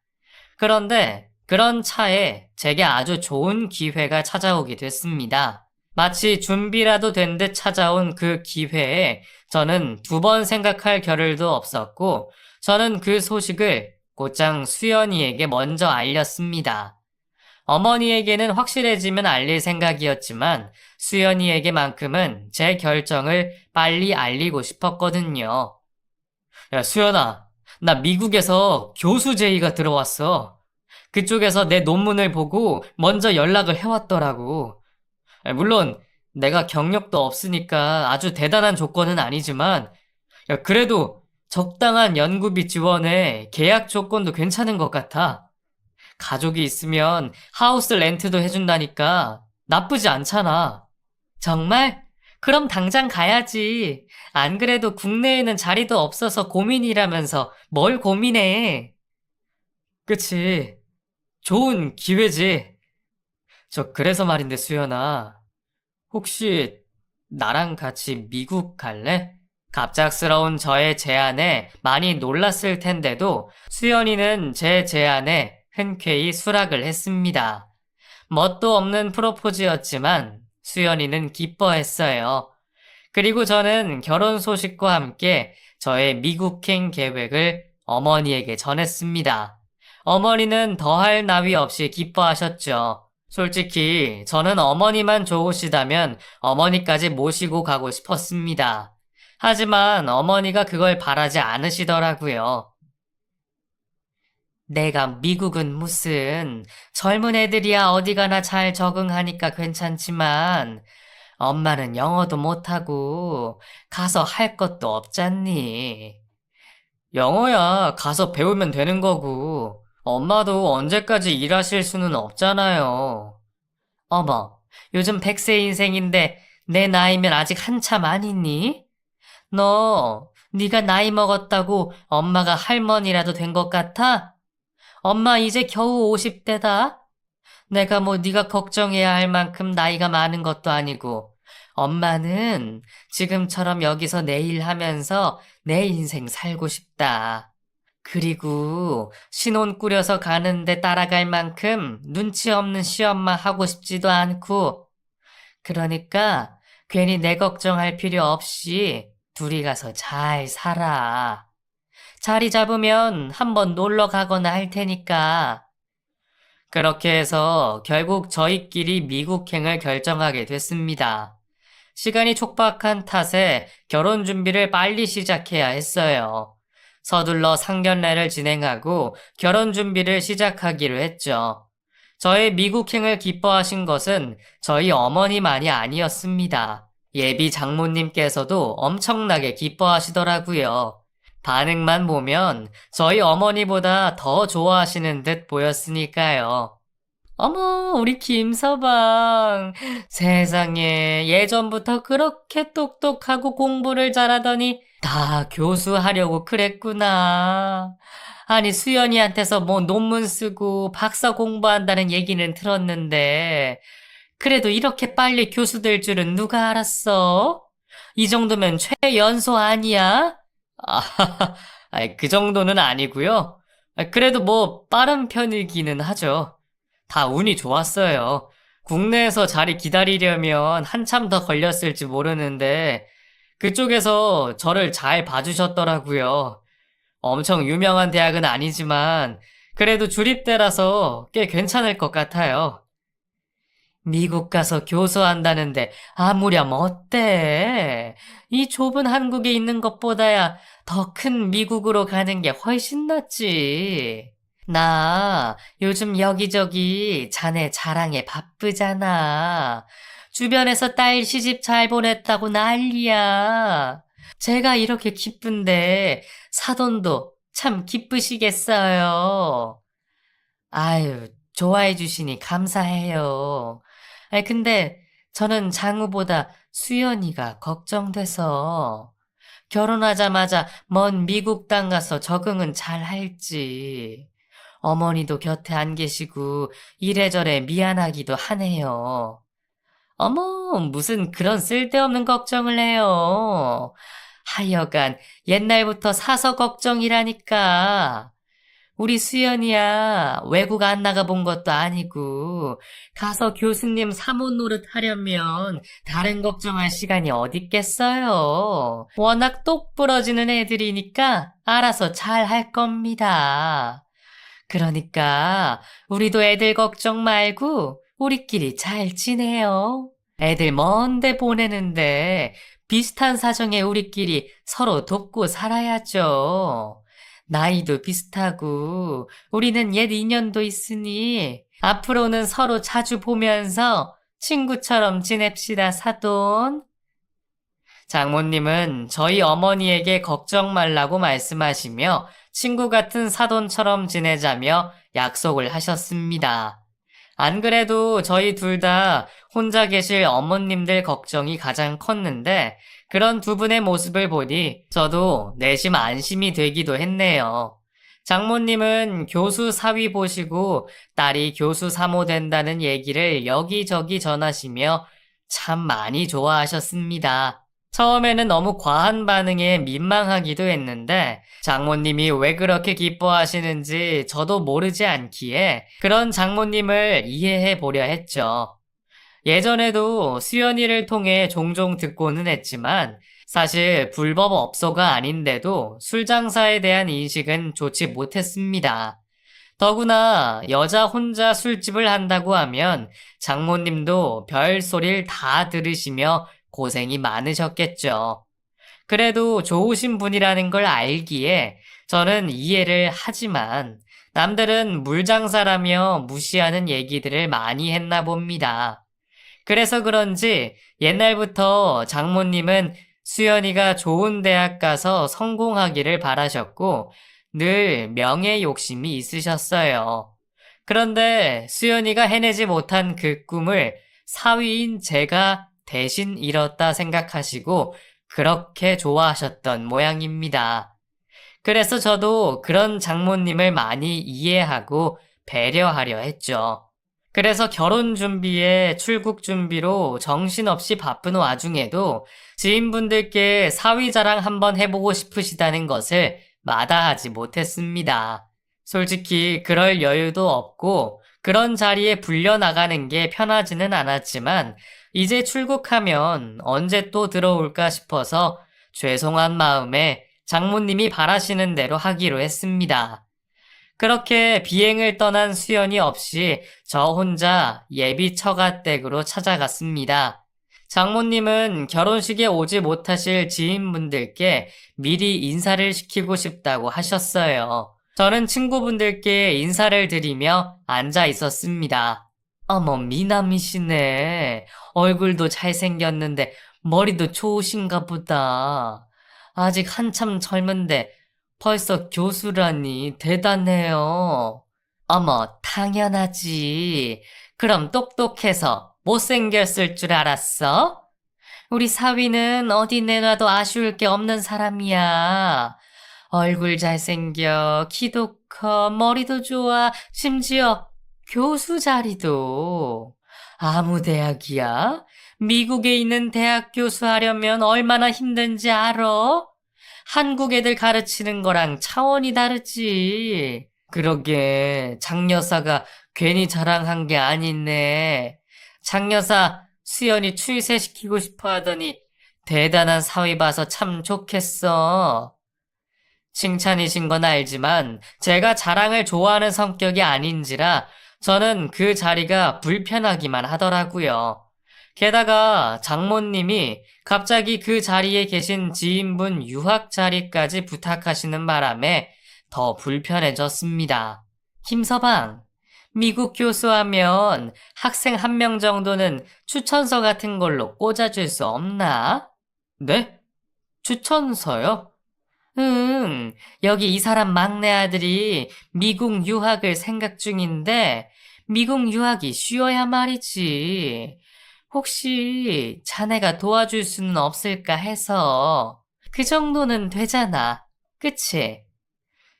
Speaker 1: 그런데 그런 차에 제게 아주 좋은 기회가 찾아오게 됐습니다. 마치 준비라도 된 듯 찾아온 그 기회에 저는 2번 생각할 겨를도 없었고 저는 그 소식을 곧장 수연이에게 먼저 알렸습니다. 어머니에게는 확실해지면 알릴 생각이었지만 수연이에게만큼은 제 결정을 빨리 알리고 싶었거든요. 야, 수연아, 나 미국에서 교수 제의가 들어왔어. 그쪽에서 내 논문을 보고 먼저 연락을 해왔더라고. 물론 내가 경력도 없으니까 아주 대단한 조건은 아니지만 야, 그래도 적당한 연구비 지원에 계약 조건도 괜찮은 것 같아. 가족이 있으면 하우스 렌트도 해준다니까 나쁘지 않잖아. 정말? 그럼 당장 가야지. 안 그래도 국내에는 자리도 없어서 고민이라면서 뭘 고민해. 그치. 좋은 기회지. 그래서 말인데 수연아. 혹시 나랑 같이 미국 갈래? 갑작스러운 저의 제안에 많이 놀랐을 텐데도 수연이는 제 제안에 흔쾌히 수락을 했습니다. 멋도 없는 프로포즈였지만 수연이는 기뻐했어요. 그리고 저는 결혼 소식과 함께 저의 미국행 계획을 어머니에게 전했습니다. 어머니는 더할 나위 없이 기뻐하셨죠. 솔직히 저는 어머니만 좋으시다면 어머니까지 모시고 가고 싶었습니다. 하지만 어머니가 그걸 바라지 않으시더라고요. 내가 미국은 무슨 젊은 애들이야 어디 가나 잘 적응하니까 괜찮지만 엄마는 영어도 못하고 가서 할 것도 없잖니. 영어야 가서 배우면 되는 거고 엄마도 언제까지 일하실 수는 없잖아요. 어머, 요즘 100세 인생인데 내 나이면 아직 한참 아니니? 네가 나이 먹었다고 엄마가 할머니라도 된 것 같아? 엄마 이제 겨우 50대다? 내가 뭐 네가 걱정해야 할 만큼 나이가 많은 것도 아니고 엄마는 지금처럼 여기서 내 일 하면서 내 인생 살고 싶다. 그리고 신혼 꾸려서 가는데 따라갈 만큼 눈치 없는 시엄마 하고 싶지도 않고 그러니까 괜히 내 걱정할 필요 없이 둘이 가서 잘 살아. 자리 잡으면 한번 놀러 가거나 할 테니까. 그렇게 해서 결국 저희끼리 미국행을 결정하게 됐습니다. 시간이 촉박한 탓에 결혼 준비를 빨리 시작해야 했어요. 서둘러 상견례를 진행하고 결혼 준비를 시작하기로 했죠. 저의 미국행을 기뻐하신 것은 저희 어머니만이 아니었습니다. 예비 장모님께서도 엄청나게 기뻐하시더라고요. 반응만 보면 저희 어머니보다 더 좋아하시는 듯 보였으니까요. 어머, 우리 김서방. 세상에, 예전부터 그렇게 똑똑하고 공부를 잘하더니 다 교수하려고 그랬구나. 아니, 수연이한테서 뭐 논문 쓰고 박사 공부한다는 얘기는 들었는데, 그래도 이렇게 빨리 교수 될 줄은 누가 알았어? 이 정도면 최연소 아니야? 아, 아이, 그 정도는 아니고요. 그래도 뭐 빠른 편이기는 하죠. 다 운이 좋았어요. 국내에서 자리 기다리려면 한참 더 걸렸을지 모르는데 그쪽에서 저를 잘 봐주셨더라고요. 엄청 유명한 대학은 아니지만 그래도 주립대라서 꽤 괜찮을 것 같아요. 미국 가서 교수한다는데 아무렴 어때? 이 좁은 한국에 있는 것보다야 더 큰 미국으로 가는 게 훨씬 낫지. 나 요즘 여기저기 자네 자랑에 바쁘잖아. 주변에서 딸 시집 잘 보냈다고 난리야. 제가 이렇게 기쁜데 사돈도 참 기쁘시겠어요. 아유, 좋아해 주시니 감사해요. 아니, 근데 저는 장우보다 수연이가 걱정돼서 결혼하자마자 먼 미국 땅 가서 적응은 잘 할지. 어머니도 곁에 안 계시고 이래저래 미안하기도 하네요. 어머, 무슨 그런 쓸데없는 걱정을 해요. 하여간 옛날부터 사서 걱정이라니까. 우리 수연이야 외국 안 나가본 것도 아니고 가서 교수님 사모 노릇 하려면 다른 걱정할 시간이 어딨겠어요. 워낙 똑 부러지는 애들이니까 알아서 잘 할 겁니다. 그러니까 우리도 애들 걱정 말고 우리끼리 잘 지내요. 애들 먼데 보내는데 비슷한 사정에 우리끼리 서로 돕고 살아야죠. 나이도 비슷하고 우리는 옛 인연도 있으니 앞으로는 서로 자주 보면서 친구처럼 지냅시다, 사돈. 장모님은 저희 어머니에게 걱정 말라고 말씀하시며 친구 같은 사돈처럼 지내자며 약속을 하셨습니다. 안 그래도 저희 둘 다 혼자 계실 어머님들 걱정이 가장 컸는데 그런 두 분의 모습을 보니 저도 내심 안심이 되기도 했네요. 장모님은 교수 사위 보시고 딸이 교수 사모 된다는 얘기를 여기저기 전하시며 참 많이 좋아하셨습니다. 처음에는 너무 과한 반응에 민망하기도 했는데 장모님이 왜 그렇게 기뻐하시는지 저도 모르지 않기에 그런 장모님을 이해해 보려 했죠. 예전에도 수연이를 통해 종종 듣고는 했지만 사실 불법 업소가 아닌데도 술 장사에 대한 인식은 좋지 못했습니다. 더구나 여자 혼자 술집을 한다고 하면 장모님도 별 소리를 다 들으시며 고생이 많으셨겠죠. 그래도 좋으신 분이라는 걸 알기에 저는 이해를 하지만 남들은 물장사라며 무시하는 얘기들을 많이 했나 봅니다. 그래서 그런지 옛날부터 장모님은 수연이가 좋은 대학 가서 성공하기를 바라셨고 늘 명예 욕심이 있으셨어요. 그런데 수연이가 해내지 못한 그 꿈을 사위인 제가 대신 이뤘다 생각하시고 그렇게 좋아하셨던 모양입니다. 그래서 저도 그런 장모님을 많이 이해하고 배려하려 했죠. 그래서 결혼 준비에 출국 준비로 정신없이 바쁜 와중에도 지인분들께 사위 자랑 한번 해보고 싶으시다는 것을 마다하지 못했습니다. 솔직히 그럴 여유도 없고 그런 자리에 불려나가는 게 편하지는 않았지만 이제 출국하면 언제 또 들어올까 싶어서 죄송한 마음에 장모님이 바라시는 대로 하기로 했습니다. 그렇게 비행을 떠난 수연이 없이 저 혼자 예비 처가댁으로 찾아갔습니다. 장모님은 결혼식에 오지 못하실 지인분들께 미리 인사를 시키고 싶다고 하셨어요. 저는 친구분들께 인사를 드리며 앉아 있었습니다. 어머, 미남이시네. 얼굴도 잘생겼는데 머리도 좋으신가 보다. 아직 한참 젊은데 벌써 교수라니 대단해요. 어머, 당연하지. 그럼 똑똑해서 못생겼을 줄 알았어? 우리 사위는 어디 내놔도 아쉬울 게 없는 사람이야. 얼굴 잘생겨, 키도 커, 머리도 좋아, 심지어 교수 자리도. 아무 대학이야? 미국에 있는 대학 교수 하려면 얼마나 힘든지 알아? 한국 애들 가르치는 거랑 차원이 다르지. 그러게, 장여사가 괜히 자랑한 게 아니네. 장여사 수연이 출세시키고 싶어 하더니 대단한 사위 봐서 참 좋겠어. 칭찬이신 건 알지만 제가 자랑을 좋아하는 성격이 아닌지라 저는 그 자리가 불편하기만 하더라고요. 게다가 장모님이 갑자기 그 자리에 계신 지인분 유학 자리까지 부탁하시는 바람에 더 불편해졌습니다. 김서방, 미국 교수하면 학생 한 명 정도는 추천서 같은 걸로 꽂아줄 수 없나? 네? 추천서요? 여기 이 사람 막내 아들이 미국 유학을 생각 중인데 미국 유학이 쉬워야 말이지. 혹시 자네가 도와줄 수는 없을까 해서. 그 정도는 되잖아. 그치?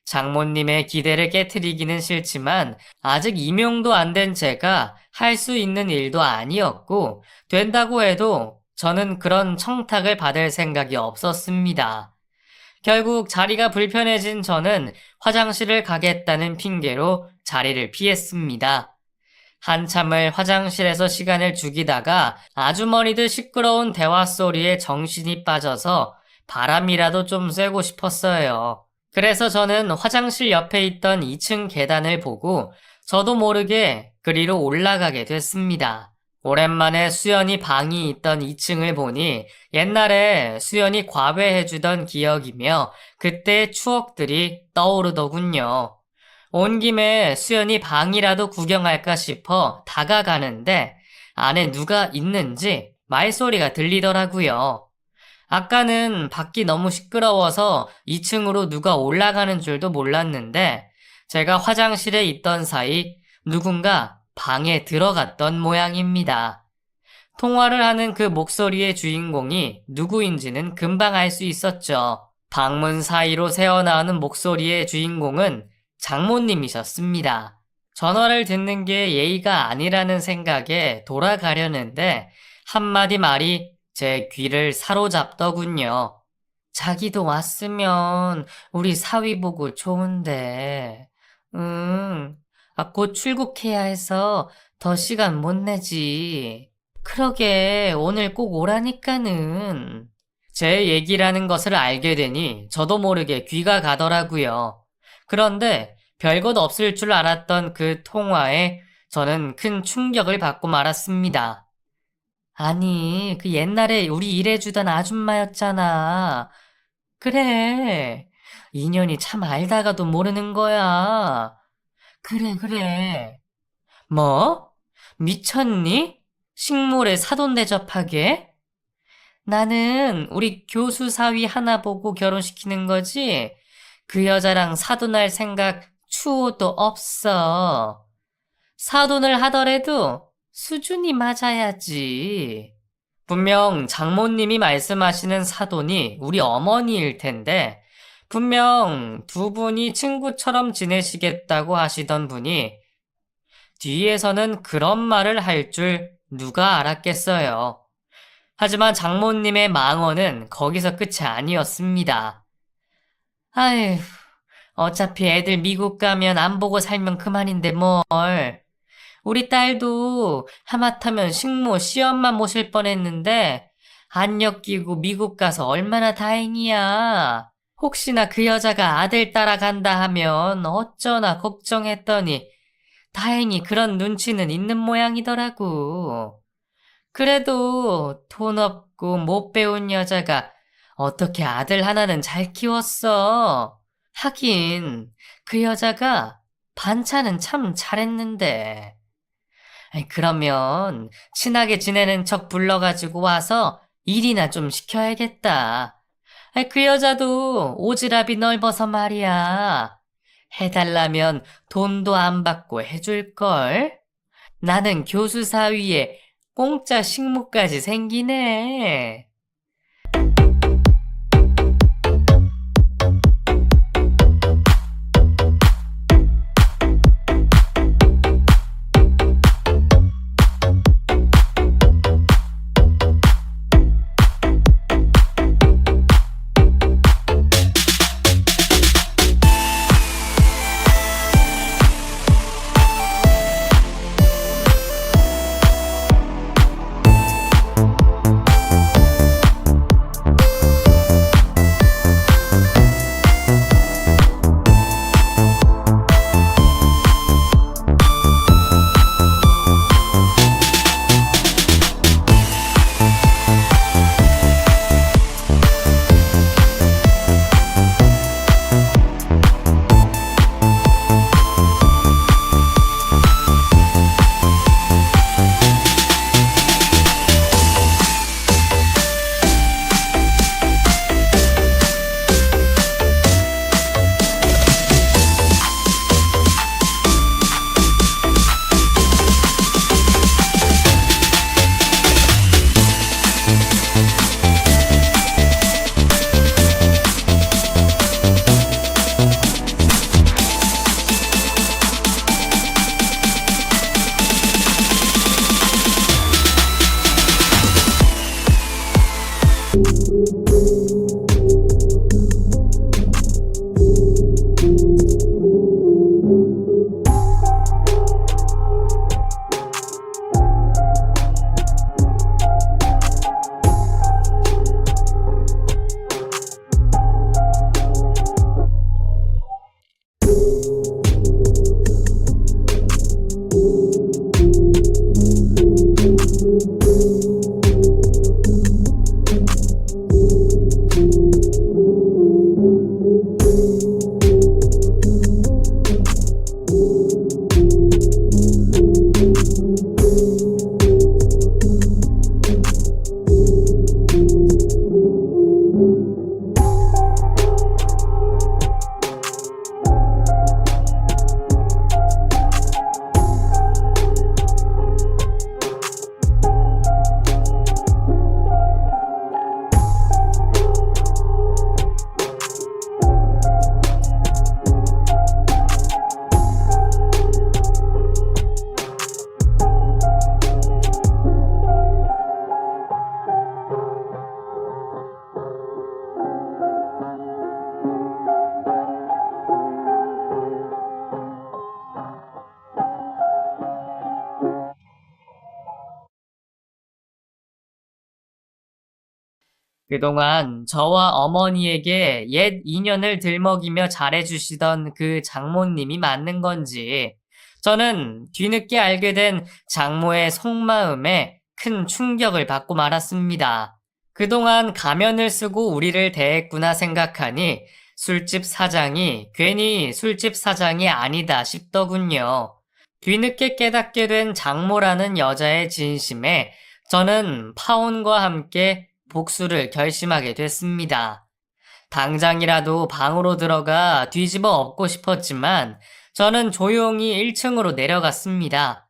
Speaker 1: 장모님의 기대를 깨트리기는 싫지만 아직 임용도 안 된 제가 할 수 있는 일도 아니었고 된다고 해도 저는 그런 청탁을 받을 생각이 없었습니다. 결국 자리가 불편해진 저는 화장실을 가겠다는 핑계로 자리를 피했습니다. 한참을 화장실에서 시간을 죽이다가 아주머니들 시끄러운 대화 소리에 정신이 빠져서 바람이라도 좀 쐬고 싶었어요. 그래서 저는 화장실 옆에 있던 2층 계단을 보고 저도 모르게 그리로 올라가게 됐습니다. 오랜만에 수연이 방이 있던 2층을 보니 옛날에 수연이 과외해주던 기억이며 그때의 추억들이 떠오르더군요. 온 김에 수연이 방이라도 구경할까 싶어 다가가는데 안에 누가 있는지 말소리가 들리더라고요. 아까는 밖이 너무 시끄러워서 2층으로 누가 올라가는 줄도 몰랐는데 제가 화장실에 있던 사이 누군가 방에 들어갔던 모양입니다. 통화를 하는 그 목소리의 주인공이 누구인지는 금방 알 수 있었죠. 방문 사이로 새어나오는 목소리의 주인공은 장모님이셨습니다. 전화를 듣는 게 예의가 아니라는 생각에 돌아가려는데 한마디 말이 제 귀를 사로잡더군요. 자기도 왔으면 우리 사위 보고 좋은데. 곧 출국해야 해서 더 시간 못 내지. 그러게 오늘 꼭 오라니까는. 제 얘기라는 것을 알게 되니 저도 모르게 귀가 가더라고요. 그런데 별것 없을 줄 알았던 그 통화에 저는 큰 충격을 받고 말았습니다. 아니, 그 옛날에 우리 일해주던 아줌마였잖아. 그래. 인연이 참 알다가도 모르는 거야. 그래. 뭐? 미쳤니? 식물에 사돈 대접하게? 나는 우리 교수 사위 하나 보고 결혼시키는 거지? 그 여자랑 사돈할 생각 추호도 없어. 사돈을 하더라도 수준이 맞아야지. 분명 장모님이 말씀하시는 사돈이 우리 어머니일 텐데 분명 두 분이 친구처럼 지내시겠다고 하시던 분이 뒤에서는 그런 말을 할 줄 누가 알았겠어요. 하지만 장모님의 망언은 거기서 끝이 아니었습니다. 아휴, 어차피 애들 미국 가면 안 보고 살면 그만인데 뭘. 우리 딸도 하마터면 식모 시엄마 모실 뻔했는데 안 엮이고 미국 가서 얼마나 다행이야. 혹시나 그 여자가 아들 따라간다 하면 어쩌나 걱정했더니 다행히 그런 눈치는 있는 모양이더라고. 그래도 돈 없고 못 배운 여자가 어떻게 아들 하나는 잘 키웠어. 하긴 그 여자가 반찬은 참 잘했는데. 그러면 친하게 지내는 척 불러가지고 와서 일이나 좀 시켜야겠다. 그 여자도 오지랖이 넓어서 말이야. 해달라면 돈도 안 받고 해줄걸? 나는 교수 사위에 공짜 식모까지 생기네. 그동안 저와 어머니에게 옛 인연을 들먹이며 잘해주시던 그 장모님이 맞는 건지, 저는 뒤늦게 알게 된 장모의 속마음에 큰 충격을 받고 말았습니다. 그동안 가면을 쓰고 우리를 대했구나 생각하니 술집 사장이 괜히 술집 사장이 아니다 싶더군요. 뒤늦게 깨닫게 된 장모라는 여자의 진심에 저는 파혼과 함께 복수를 결심하게 됐습니다. 당장이라도 방으로 들어가 뒤집어 엎고 싶었지만 저는 조용히 1층으로 내려갔습니다.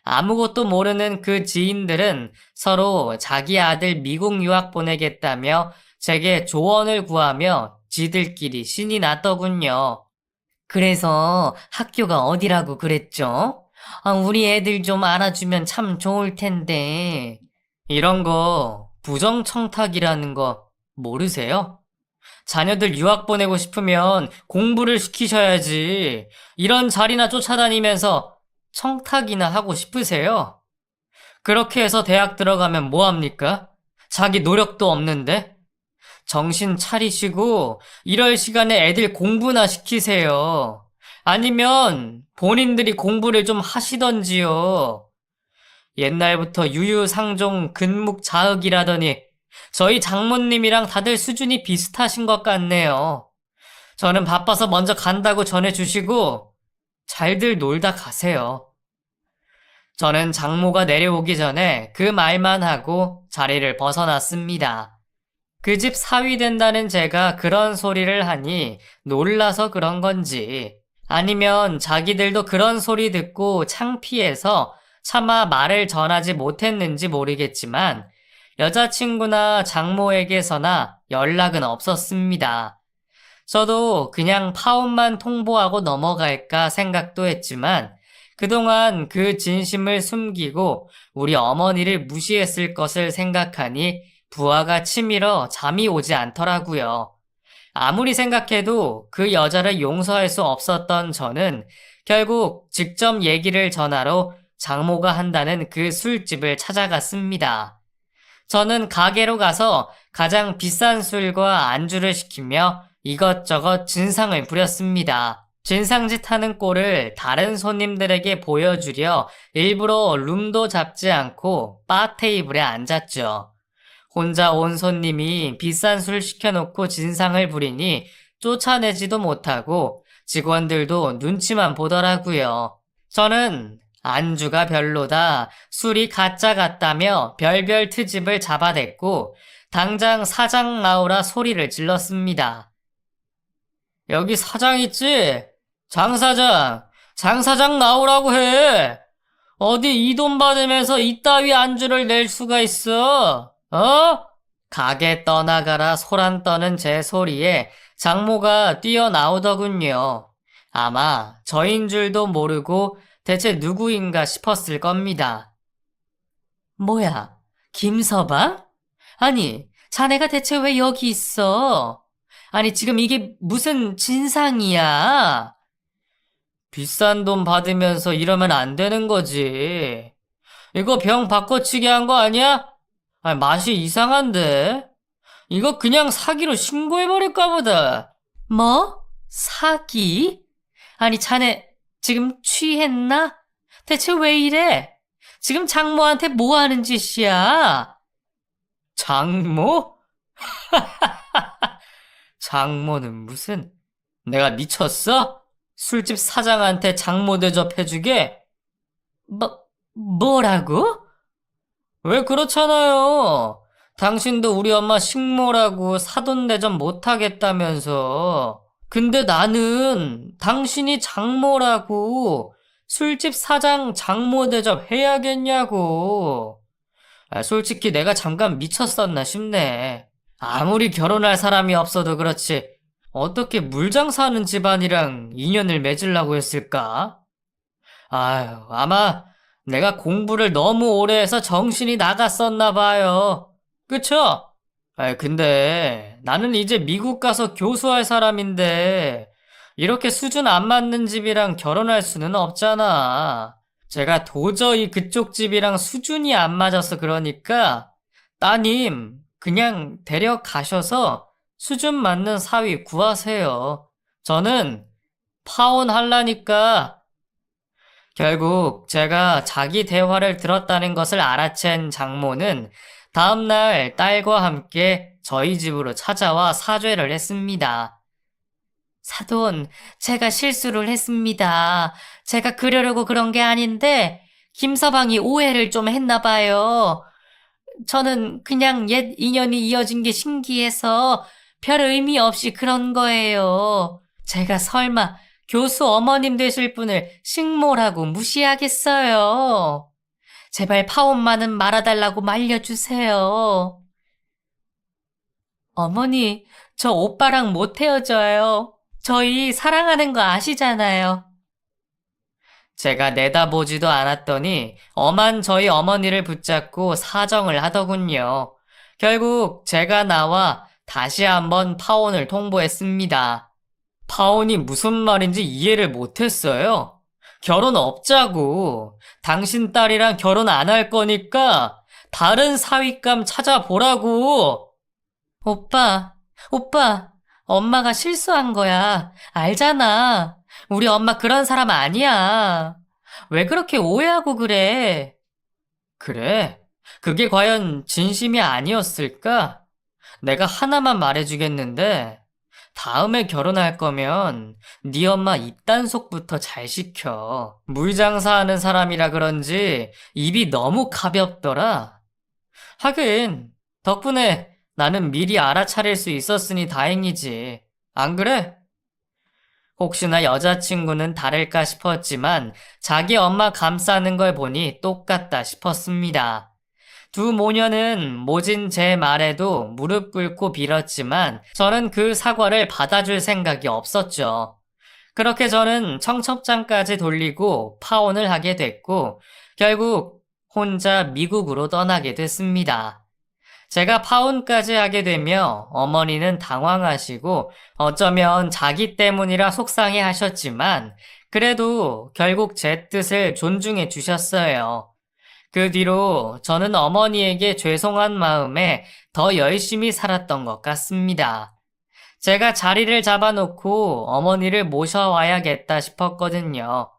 Speaker 1: 아무것도 모르는 그 지인들은 서로 자기 아들 미국 유학 보내겠다며 제게 조언을 구하며 지들끼리 신이 났더군요. 그래서 학교가 어디라고 그랬죠? 우리 애들 좀 알아주면 참 좋을 텐데. 이런 거 부정청탁이라는 거 모르세요? 자녀들 유학 보내고 싶으면 공부를 시키셔야지. 이런 자리나 쫓아다니면서 청탁이나 하고 싶으세요? 그렇게 해서 대학 들어가면 뭐합니까? 자기 노력도 없는데? 정신 차리시고 이럴 시간에 애들 공부나 시키세요. 아니면 본인들이 공부를 좀 하시던지요. 옛날부터 유유상종 근묵자흑이라더니 저희 장모님이랑 다들 수준이 비슷하신 것 같네요. 저는 바빠서 먼저 간다고 전해주시고 잘들 놀다 가세요. 저는 장모가 내려오기 전에 그 말만 하고 자리를 벗어났습니다. 그 집 사위 된다는 제가 그런 소리를 하니 놀라서 그런 건지, 아니면 자기들도 그런 소리 듣고 창피해서 차마 말을 전하지 못했는지 모르겠지만 여자친구나 장모에게서나 연락은 없었습니다. 저도 그냥 파혼만 통보하고 넘어갈까 생각도 했지만 그동안 그 진심을 숨기고 우리 어머니를 무시했을 것을 생각하니 부하가 치밀어 잠이 오지 않더라고요. 아무리 생각해도 그 여자를 용서할 수 없었던 저는 결국 직접 얘기를 전하러 장모가 한다는 그 술집을 찾아갔습니다. 저는 가게로 가서 가장 비싼 술과 안주를 시키며 이것저것 진상을 부렸습니다. 진상짓 하는 꼴을 다른 손님들에게 보여주려 일부러 룸도 잡지 않고 바 테이블에 앉았죠. 혼자 온 손님이 비싼 술 시켜놓고 진상을 부리니 쫓아내지도 못하고 직원들도 눈치만 보더라고요. 저는 안주가 별로다, 술이 가짜 같다며 별별 트집을 잡아댔고 당장 사장 나오라 소리를 질렀습니다. 여기 사장 있지? 장 사장, 장 사장 나오라고 해. 어디 이 돈 받으면서 이따위 안주를 낼 수가 있어? 어? 가게 떠나가라 소란 떠는 제 소리에 장모가 뛰어나오더군요. 아마 저인 줄도 모르고 대체 누구인가 싶었을 겁니다. 뭐야, 김서방? 아니, 자네가 대체 왜 여기 있어? 아니, 지금 이게 무슨 진상이야? 비싼 돈 받으면서 이러면 안 되는 거지. 이거 병 바꿔치기 한 거 아니야? 아니, 맛이 이상한데? 이거 그냥 사기로 신고해버릴까 보다. 뭐? 사기? 아니, 자네 지금 취했나? 대체 왜 이래? 지금 장모한테 뭐 하는 짓이야? 장모? 장모는 무슨, 내가 미쳤어? 술집 사장한테 장모 대접해주게? 뭐라고? 왜 그렇잖아요. 당신도 우리 엄마 식모라고 사돈 대접 못하겠다면서. 근데 나는 당신이 장모라고 술집 사장 장모 대접 해야겠냐고. 솔직히 내가 잠깐 미쳤었나 싶네. 아무리 결혼할 사람이 없어도 그렇지 어떻게 물장사하는 집안이랑 인연을 맺으려고 했을까? 아유, 아마 내가 공부를 너무 오래 해서 정신이 나갔었나 봐요. 그쵸? 근데 나는 이제 미국 가서 교수할 사람인데 이렇게 수준 안 맞는 집이랑 결혼할 수는 없잖아. 제가 도저히 그쪽 집이랑 수준이 안 맞아서 그러니까 따님, 그냥 데려가셔서 수준 맞는 사위 구하세요. 저는 파혼하려니까. 결국 제가 자기 대화를 들었다는 것을 알아챈 장모는 다음날 딸과 함께 저희 집으로 찾아와 사죄를 했습니다. 사돈, 제가 실수를 했습니다. 제가 그러려고 그런 게 아닌데 김서방이 오해를 좀 했나 봐요. 저는 그냥 옛 인연이 이어진 게 신기해서 별 의미 없이 그런 거예요. 제가 설마 교수 어머님 되실 분을 식모라고 무시하겠어요. 제발 파혼만은 말아달라고 말려주세요. 어머니, 저 오빠랑 못 헤어져요. 저희 사랑하는 거 아시잖아요. 제가 내다보지도 않았더니 엄한 저희 어머니를 붙잡고 사정을 하더군요. 결국 제가 나와 다시 한번 파혼을 통보했습니다. 파혼이 무슨 말인지 이해를 못했어요. 결혼 없자고. 당신 딸이랑 결혼 안 할 거니까 다른 사윗감 찾아보라고. 오빠, 엄마가 실수한 거야. 알잖아. 우리 엄마 그런 사람 아니야. 왜 그렇게 오해하고 그래? 그래? 그게 과연 진심이 아니었을까? 내가 하나만 말해주겠는데, 다음에 결혼할 거면 네 엄마 입단속부터 잘 시켜. 물장사하는 사람이라 그런지 입이 너무 가볍더라. 하긴, 덕분에 나는 미리 알아차릴 수 있었으니 다행이지. 안 그래? 혹시나 여자친구는 다를까 싶었지만 자기 엄마 감싸는 걸 보니 똑같다 싶었습니다. 두 모녀는 모진 제 말에도 무릎 꿇고 빌었지만 저는 그 사과를 받아줄 생각이 없었죠. 그렇게 저는 청첩장까지 돌리고 파혼을 하게 됐고 결국 혼자 미국으로 떠나게 됐습니다. 제가 파혼까지 하게 되며 어머니는 당황하시고 어쩌면 자기 때문이라 속상해 하셨지만 그래도 결국 제 뜻을 존중해 주셨어요. 그 뒤로 저는 어머니에게 죄송한 마음에 더 열심히 살았던 것 같습니다. 제가 자리를 잡아놓고 어머니를 모셔와야겠다 싶었거든요.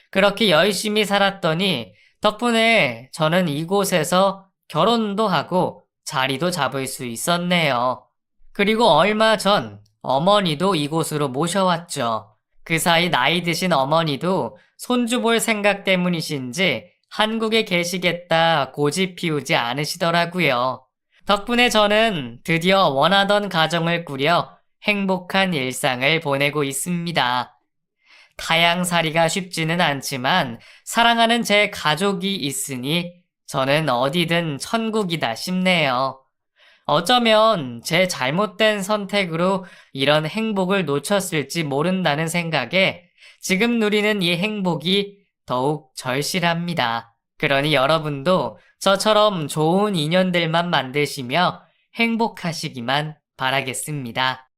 Speaker 1: 그렇게 열심히 살았더니 덕분에 저는 이곳에서 결혼도 하고 자리도 잡을 수 있었네요. 그리고 얼마 전 어머니도 이곳으로 모셔왔죠. 그 사이 나이 드신 어머니도 손주 볼 생각 때문이신지 한국에 계시겠다 고집 피우지 않으시더라고요. 덕분에 저는 드디어 원하던 가정을 꾸려 행복한 일상을 보내고 있습니다. 타향살이가 쉽지는 않지만 사랑하는 제 가족이 있으니 저는 어디든 천국이다 싶네요. 어쩌면 제 잘못된 선택으로 이런 행복을 놓쳤을지 모른다는 생각에 지금 누리는 이 행복이 더욱 절실합니다. 그러니 여러분도 저처럼 좋은 인연들만 만드시며 행복하시기만 바라겠습니다.